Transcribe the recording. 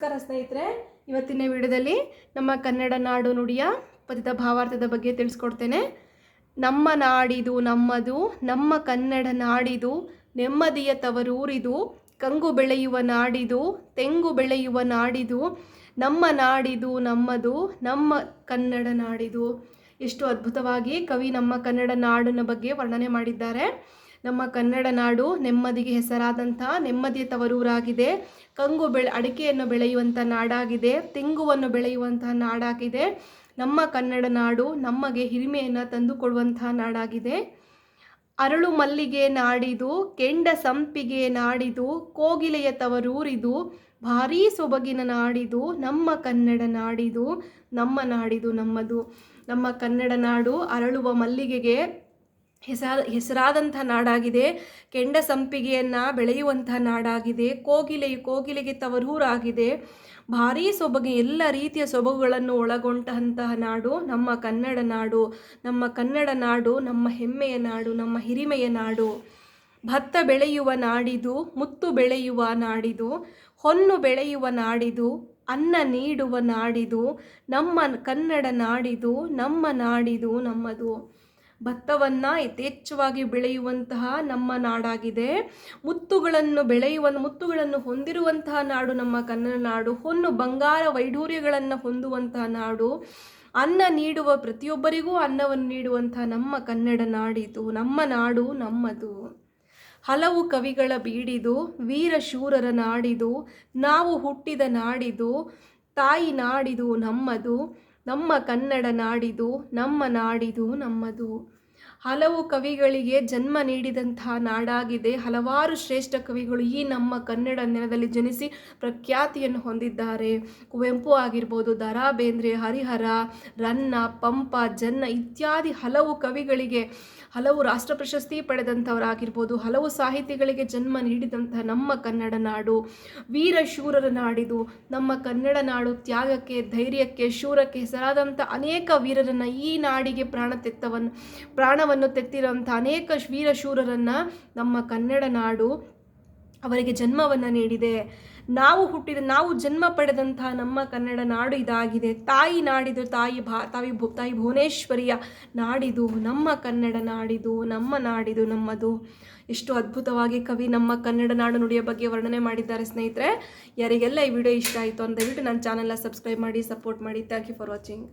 ನಮಸ್ಕಾರ ಸ್ನೇಹಿತರೆ, ಇವತ್ತಿನ ವಿಡಿಯೋದಲ್ಲಿ ನಮ್ಮ ಕನ್ನಡ ನಾಡು ನುಡಿಯ ಪದ್ಯದ ಭಾವಾರ್ಥದ ಬಗ್ಗೆ ತಿಳಿಸ್ಕೊಡ್ತೇನೆ. ನಮ್ಮ ನಾಡಿದು ನಮ್ಮದು, ನಮ್ಮ ಕನ್ನಡ ನಾಡಿದು, ನೆಮ್ಮದಿಯ ತವರೂರಿದು, ಕಂಗು ಬೆಳೆಯುವ ನಾಡಿದು, ತೆಂಗು ಬೆಳೆಯುವ ನಾಡಿದು, ನಮ್ಮ ನಾಡಿದು ನಮ್ಮದು, ನಮ್ಮ ಕನ್ನಡ ನಾಡಿದು. ಎಷ್ಟು ಅದ್ಭುತವಾಗಿ ಕವಿ ನಮ್ಮ ಕನ್ನಡ ನಾಡಿನ ಬಗ್ಗೆ ವರ್ಣನೆ ಮಾಡಿದ್ದಾರೆ. ನಮ್ಮ ಕನ್ನಡ ನಾಡು ನೆಮ್ಮದಿಗೆ ಹೆಸರಾದಂಥ ನೆಮ್ಮದಿಯ ತವರೂರಾಗಿದೆ. ಅಡಿಕೆಯನ್ನು ಬೆಳೆಯುವಂಥ ನಾಡಾಗಿದೆ. ತೆಂಗುವನ್ನು ಬೆಳೆಯುವಂತಹ ನಾಡಾಗಿದೆ. ನಮ್ಮ ಕನ್ನಡ ನಾಡು ನಮಗೆ ಹಿರಿಮೆಯನ್ನು ತಂದುಕೊಡುವಂತಹ ನಾಡಾಗಿದೆ. ಅರಳು ಮಲ್ಲಿಗೆ ನಾಡಿದು, ಕೆಂಡ ಸಂಪಿಗೆ ನಾಡಿದು, ಕೋಗಿಲೆಯ ತವರೂರಿದು, ಭಾರೀ ಸೊಬಗಿನ ನಾಡಿದು, ನಮ್ಮ ಕನ್ನಡ ನಾಡಿದು, ನಮ್ಮ ನಾಡಿದು ನಮ್ಮದು. ನಮ್ಮ ಕನ್ನಡ ನಾಡು ಅರಳುವ ಮಲ್ಲಿಗೆಗೆ ಹೆಸರಾದಂಥ ನಾಡಾಗಿದೆ. ಕೆಂಡ ಸಂಪಿಗೆಯನ್ನು ಬೆಳೆಯುವಂತಹ ನಾಡಾಗಿದೆ. ಕೋಗಿಲೆಗೆ ತವರೂರಾಗಿದೆ. ಭಾರೀ ಸೊಬಗು, ಎಲ್ಲ ರೀತಿಯ ಸೊಬಗುಗಳನ್ನು ಒಳಗೊಂಡಂತಹ ನಾಡು ನಮ್ಮ ಕನ್ನಡ ನಾಡು. ನಮ್ಮ ಕನ್ನಡ ನಾಡು ನಮ್ಮ ಹೆಮ್ಮೆಯ ನಾಡು, ನಮ್ಮ ಹಿರಿಮೆಯ ನಾಡು. ಭತ್ತ ಬೆಳೆಯುವ ನಾಡಿದು, ಮುತ್ತು ಬೆಳೆಯುವ ನಾಡಿದು, ಹೊನ್ನು ಬೆಳೆಯುವ ನಾಡಿದು, ಅನ್ನ ನೀಡುವ ನಾಡಿದು, ನಮ್ಮ ಕನ್ನಡ ನಾಡಿದು, ನಮ್ಮ ನಾಡಿದು ನಮ್ಮದು. ಭತ್ತವನ್ನು ಯಥೇಚ್ಛವಾಗಿ ಬೆಳೆಯುವಂತಹ ನಮ್ಮ ನಾಡಾಗಿದೆ. ಮುತ್ತುಗಳನ್ನು ಹೊಂದಿರುವಂತಹ ನಾಡು ನಮ್ಮ ಕನ್ನಡ ನಾಡು. ಹೊನ್ನು ಬಂಗಾರ ವೈಢೂರ್ಯಗಳನ್ನು ಹೊಂದುವಂತಹ ನಾಡು. ಅನ್ನ ನೀಡುವ ಪ್ರತಿಯೊಬ್ಬರಿಗೂ ಅನ್ನವನ್ನು ನೀಡುವಂತಹ ನಮ್ಮ ಕನ್ನಡ ನಾಡಿದು, ನಮ್ಮ ನಾಡು ನಮ್ಮದು. ಹಲವು ಕವಿಗಳ ಬೀಡಿದು, ವೀರ ಶೂರರ ನಾಡಿದು, ನಾವು ಹುಟ್ಟಿದ ನಾಡಿದು, ತಾಯಿ ನಾಡಿದು ನಮ್ಮದು, ನಮ್ಮ ಕನ್ನಡ ನಾಡಿದು, ನಮ್ಮ ನಾಡಿದು ನಮ್ಮದು. ಹಲವು ಕವಿಗಳಿಗೆ ಜನ್ಮ ನೀಡಿದಂತಹ ನಾಡಾಗಿದೆ. ಹಲವಾರು ಶ್ರೇಷ್ಠ ಕವಿಗಳು ಈ ನಮ್ಮ ಕನ್ನಡ ನೆಲದಲ್ಲಿ ಜನಿಸಿ ಪ್ರಖ್ಯಾತಿಯನ್ನು ಹೊಂದಿದ್ದಾರೆ. ಕುವೆಂಪು ಆಗಿರ್ಬೋದು, ದ ರಾ ಬೇಂದ್ರೆ, ಹರಿಹರ, ರನ್ನ, ಪಂಪ, ಜನ್ನ ಇತ್ಯಾದಿ ಹಲವು ಕವಿಗಳಿಗೆ, ಹಲವು ರಾಷ್ಟ್ರ ಪ್ರಶಸ್ತಿ ಪಡೆದಂಥವರಾಗಿರ್ಬೋದು, ಹಲವು ಸಾಹಿತಿಗಳಿಗೆ ಜನ್ಮ ನೀಡಿದಂತಹ ನಮ್ಮ ಕನ್ನಡ ನಾಡು ವೀರ ಶೂರರ ನಾಡಿದು. ನಮ್ಮ ಕನ್ನಡ ನಾಡು ತ್ಯಾಗಕ್ಕೆ, ಧೈರ್ಯಕ್ಕೆ, ಶೂರಕ್ಕೆ ಹೆಸರಾದಂಥ ಅನೇಕ ವೀರರನ್ನು, ಈ ನಾಡಿಗೆ ಪ್ರಾಣವನ್ನು ತೆತ್ತಿರುವಂಥ ಅನೇಕ ವೀರ ಶೂರರನ್ನು ನಮ್ಮ ಕನ್ನಡ ನಾಡು ಅವರಿಗೆ ಜನ್ಮವನ್ನು ನೀಡಿದೆ. ನಾವು ಜನ್ಮ ಪಡೆದಂತಹ ನಮ್ಮ ಕನ್ನಡ ನಾಡು ಇದಾಗಿದೆ. ತಾಯಿ ನಾಡಿದು, ತಾಯಿ ಭುವನೇಶ್ವರಿಯ ನಾಡಿದು ನಮ್ಮ ಕನ್ನಡ ನಾಡಿದು, ನಮ್ಮ ನಾಡಿದು ನಮ್ಮದು. ಎಷ್ಟು ಅದ್ಭುತವಾಗಿ ಕವಿ ನಮ್ಮ ಕನ್ನಡ ನಾಡು ನುಡಿಯ ಬಗ್ಗೆ ವರ್ಣನೆ ಮಾಡಿದ್ದಾರೆ ಸ್ನೇಹಿತರೆ. ಯಾರಿಗೆಲ್ಲ ಈ ವಿಡಿಯೋ ಇಷ್ಟ ಆಯಿತು ಅಂತ ದಯವಿಟ್ಟು ನನ್ನ ಚಾನಲ್ನ ಸಬ್ಸ್ಕ್ರೈಬ್ ಮಾಡಿ, ಸಪೋರ್ಟ್ ಮಾಡಿ. Thank you for watching.